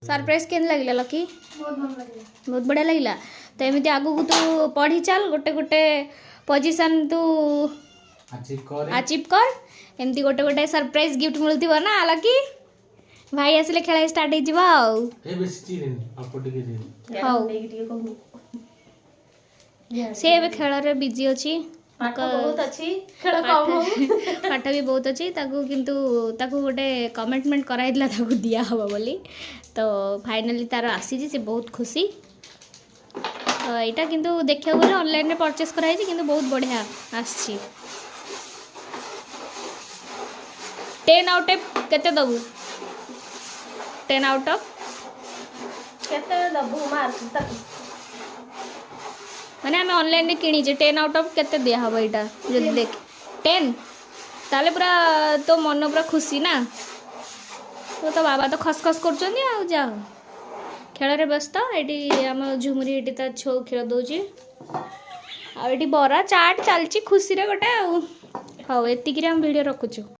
Surprise केन लगिला lucky बहुत भल लगे बहुत बढ़िया लगिला तो एमती आगु तू पढ़ी चल गोटे गोटे पोजीशन तू अचीव कर एमती गोटे गोटे सरप्राइज गिफ्ट मिलुथिबो ना लकी भाई आसले खेला स्टार्ट हो जिवो आउ ए बेसी चिरेन अल्प टिके चिरेन हाउ टिके कहू से एबे खेल रे बिजी अछि पाठ बहुत अच्छी खेल कम हो पाठ भी बहुत अच्छी ताकू किंतु ताकू गोटे कमिटमेंट कराइला ताकू दिया हबो बोली तो फाइनली तार आसी से बहुत खुशी तो यहाँ किंतु देखा गले ऑनलाइन रे परचेस कराई किंतु बहुत बढ़िया आसी 10 आउट ऑफ केते दबु 10 आउट ऑफ केते दबु मार्क तक माने आम ऑनलाइन रे किनी 10 आउट ऑफ केते दिया हबो एटा जदी देख 10 ताले पूरा तो मन पूरा खुशी ना तो बाबा तो खसखस करछनी आ जाओ खेल रे व्यस्त एटी आम झुमुरी एटी ता छो खेल दउची आ एटी बरा चाट चलची खुशी रे गोटे आ हाउ एतिकी रे हम वीडियो रखुछु।